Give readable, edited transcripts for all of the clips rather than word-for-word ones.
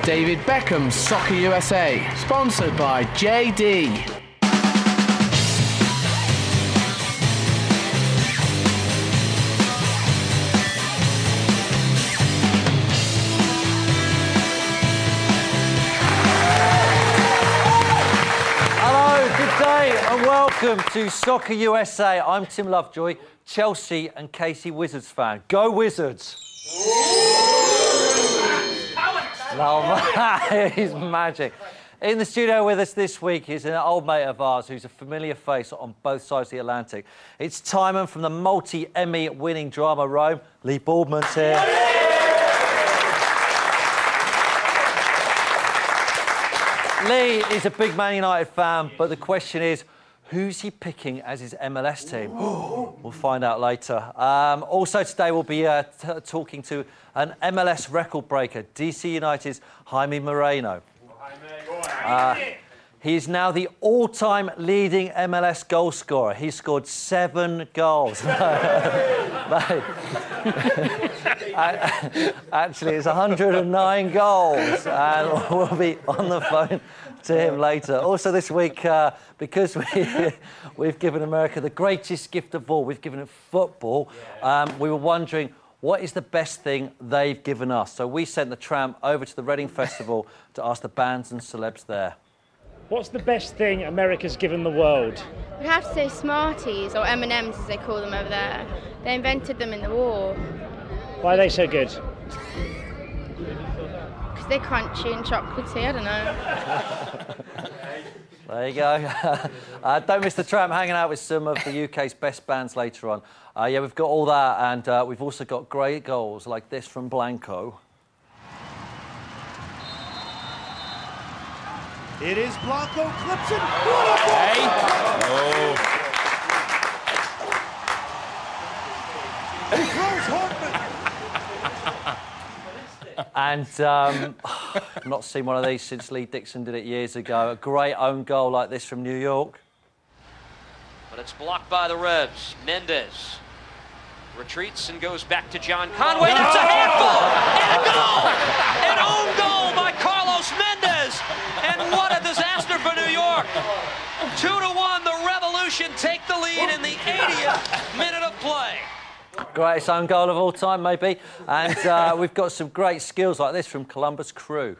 David Beckhams Soccer USA, sponsored by JD. Hello, good day and welcome to Soccer USA. I'm Tim Lovejoy, Chelsea and Casey Wizards fan. Go Wizards! No, he's magic. In the studio with us this week is an old mate of ours who's a familiar face on both sides of the Atlantic. It's Timon from the multi-Emmy winning drama Rome. Lee Baldwin's here. Lee is a big Man United fan, but the question is, who's he picking as his MLS team? We'll find out later. Also today we'll be talking to an MLS record breaker, DC United's Jaime Moreno. He is now the all-time leading MLS goal scorer. He scored 7 goals. Actually, it's 109 goals, and we'll be on the phone to him later. Also this week, because we've given America the greatest gift of all, we've given it football, we were wondering, what is the best thing they've given us? So we sent the tram over to the Reading Festival to ask the bands and celebs there. What's the best thing America's given the world? We'd have to say Smarties, or M&Ms as they call them over there. They invented them in the war. Why are they so good? Because they're crunchy and chocolatey, I don't know. There you go. Don't miss the tram, hanging out with some of the UK's best bands later on. Yeah, we've got all that, and we've also got great goals like this from Blanco. It is Blanco Clipson. What a ball! Hey! Oh. He throws Hartman. And I've not seen one of these since Lee Dixon did it years ago. A great own goal like this from New York. But it's blocked by the Rebs. Mendez retreats and goes back to John Conway. That's a handball! And a goal! An own goal by Carlos Mendez! And what a disaster for New York! 2-1, the Revolution take the lead in the 80th minute of play. Greatest own goal of all time, maybe. And we've got some great skills like this from Columbus Crew.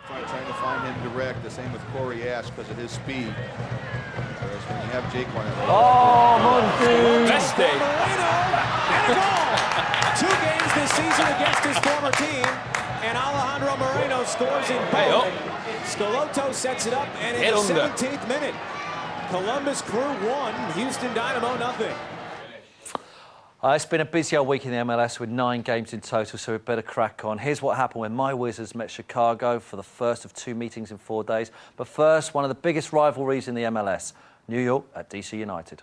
Trying to find him direct, the same with Corey Ash because of his speed. Whereas when you have Jake on it. Oh, Monty! Best day. And a goal. 2 games this season against his former team, and Alejandro Moreno scores in both. Schelotto sets it up, and in the 17th minute, Columbus Crew 1, Houston Dynamo 0. It's been a busy old week in the MLS with 9 games in total, so we'd better crack on. Here's what happened when my Wizards met Chicago for the first of 2 meetings in 4 days. But first, one of the biggest rivalries in the MLS, New York at DC United.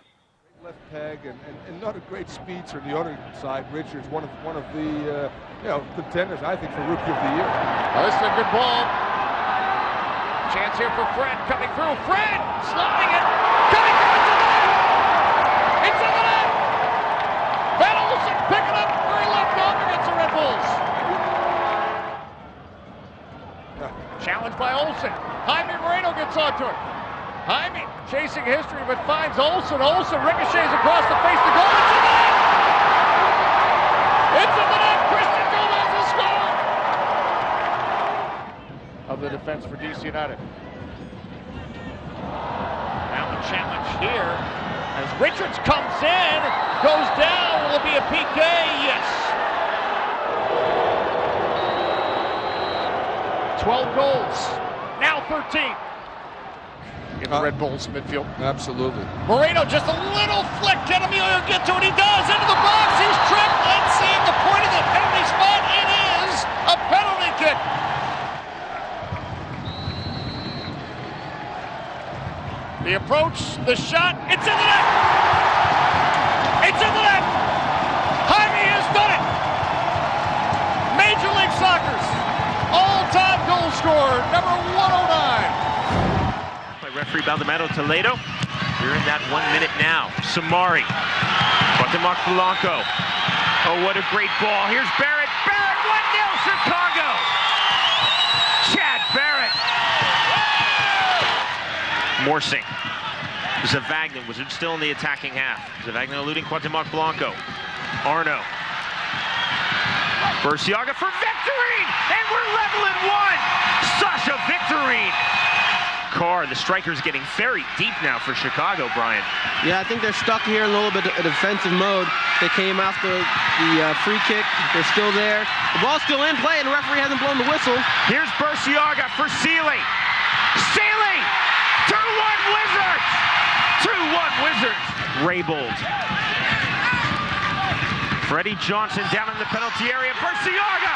Left peg and not a great speedster on the other side. Richards, one of the contenders, I think, for Rookie of the Year. Oh, this is a good ball. Chance here for Fred coming through. Fred sliding it, coming through. It's in the net. Van Olsen picking up where he left off against the Red Bulls. Challenged by Olsen. Jaime Moreno gets onto it. Jaime chasing history but finds Olsen. Olsen ricochets across the face of the goal. It's in the net. It's in the net. Christian Gomez has scored. Of the defense for DC United. Now the challenge here as Richards comes in, goes down. Will it be a PK? Yes. 12 goals, now 13. In the Red Bulls midfield. Absolutely. Moreno just a little flick. Can Emilio get to it? He does. Into the box. He's tripped. Let's see the point of the penalty spot. It is a penalty kick. The approach, the shot, it's in the net! It's in the net! Jaime has done it! Major League Soccer's all-time goal scorer, number 109. By referee Baldomero Toledo. We're in that 1 minute now. Samari. Guatemala Blanco. Oh, what a great ball. Here's Barrett. Barrett, 1-0 Chicago! Chad Morsing. Zavagnin was still in the attacking half. Zavagnin eluding Cuauhtemoc Blanco. Arno. Burciaga for Victorine! And we're level at 1! Sasha Victorine! Carr, the striker's getting very deep now for Chicago, Brian. Yeah, I think they're stuck here in a little bit of defensive mode. They came after the free kick. They're still there. The ball's still in play, and the referee hasn't blown the whistle. Here's Burciaga for Sealy. Sealy! 2-1 Wizards! 2-1 Wizards! Raybold. Freddie Johnson down in the penalty area. Burciaga!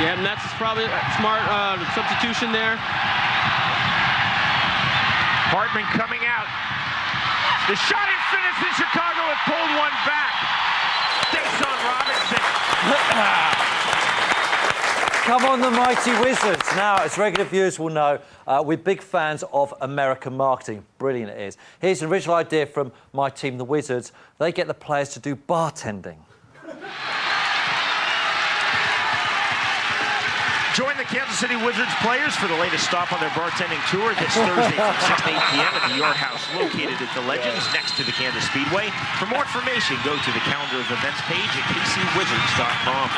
Yeah, and that's probably a smart substitution there. Hartman coming out. The shot and finish in Chicago have pulled one back. Dason Robinson. Come on, the mighty Wizards. Now, as regular viewers will know, we're big fans of American marketing. Brilliant it is. Here's an original idea from my team, the Wizards. They get the players to do bartending. Join the Kansas City Wizards players for the latest stop on their bartending tour this Thursday from 6 to 8 p.m. at the Yard House, located at the Legends next to the Kansas Speedway. For more information, go to the calendar of events page at kcwizards.com.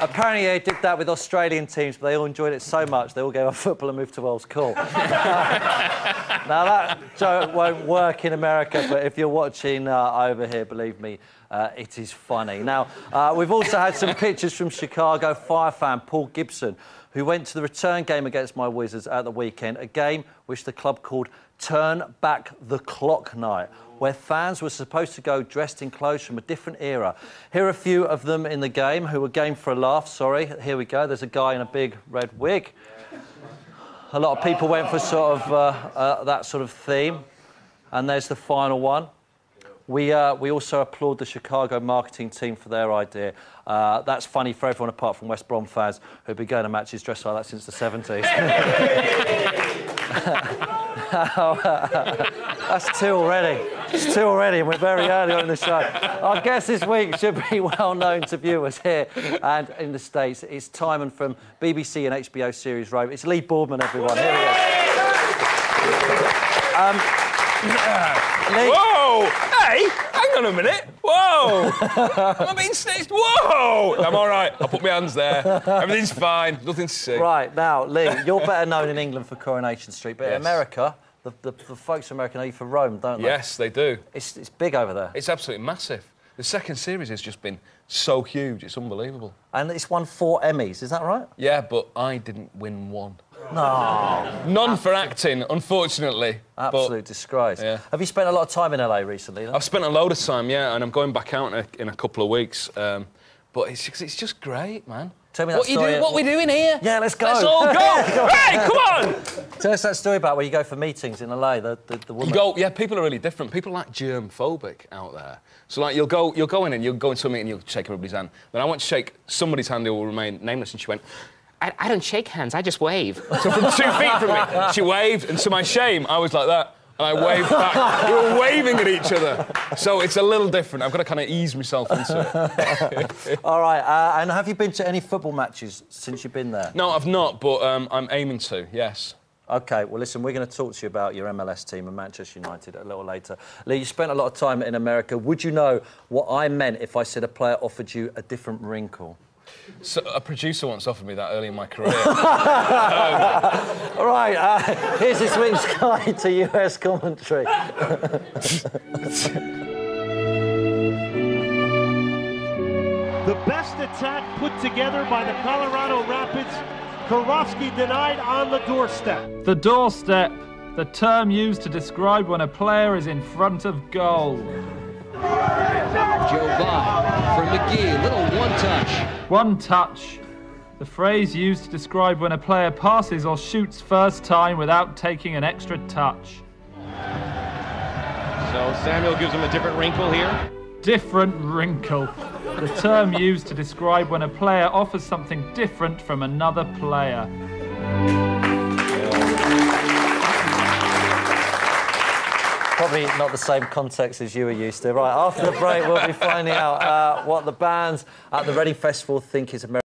Apparently they did that with Australian teams, but they all enjoyed it so much they all gave up football and moved to Wells. Cool. Now that joke won't work in America, but if you're watching over here, believe me, it is funny. Now, we've also had some pictures from Chicago Fire fan Paul Gibson, who went to the return game against my Wizards at the weekend, a game which the club called Turn Back the Clock Night, where fans were supposed to go dressed in clothes from a different era. Here are a few of them in the game who were game for a laugh. Sorry, here we go. There's a guy in a big red wig. A lot of people went for sort of that sort of theme. And there's the final one. We also applaud the Chicago marketing team for their idea. That's funny for everyone apart from West Brom fans who've been going to matches dressed like that since the 70s. That's two already. It's two already, and we're very early on in the show. Our guest this week should be well known to viewers here and in the States. It's Timon from BBC and HBO series Rome. It's Lee Boardman, everyone. Here he is. Lee. Whoa! Hey, hang on a minute. Whoa! Am I being snitched? Whoa! I'm all right. I'll put my hands there. Everything's fine. Nothing to see. Right, now, Lee, you're better known in England for Coronation Street, but Yes. in America, the folks in America know you for Rome, don't they? Yes, they do. It's big over there. It's absolutely massive. The second series has just been so huge. It's unbelievable. And it's won 4 Emmys, is that right? Yeah, but I didn't win one. No. None for acting, unfortunately. Absolute disgrace. Yeah. Have you spent a lot of time in LA recently, then? I've spent a load of time, yeah, and I'm going back out in a couple of weeks. But it's just great, man. Tell me that What story. What we doing here? Yeah, let's go. Let's all go. Hey, come on! Tell us that story about where you go for meetings in LA, the woman. You go, yeah, people are really different. People are like germ-phobic out there. So, like, you'll go in and you'll go into a meeting and you'll shake everybody's hand. Then I went to shake somebody's hand who will remain nameless, and she went, I don't shake hands, I just wave. So from 2 feet from me, she waved, and to my shame, I was like that. And I waved back. We were waving at each other. So it's a little different. I've got to kind of ease myself into it. All right, and have you been to any football matches since you've been there? No, I've not, but I'm aiming to, yes. OK, well, listen, we're going to talk to you about your MLS team and Manchester United a little later. Lee, you spent a lot of time in America. Would you know what I meant if I said a player offered you a different wrinkle? So, a producer once offered me that early in my career. All right, here's this week's guide to US commentary. The best attack put together by the Colorado Rapids. Karofsky denied on the doorstep. The doorstep, the term used to describe when a player is in front of goal. Joe Vaughn from McGee, little one-touch. One touch, the phrase used to describe when a player passes or shoots first time without taking an extra touch. So Samuel gives him a different wrinkle here. Different wrinkle, the term used to describe when a player offers something different from another player. Probably not the same context as you were used to. Right, after the break, we'll be finding out what the bands at the Reading Festival think is American.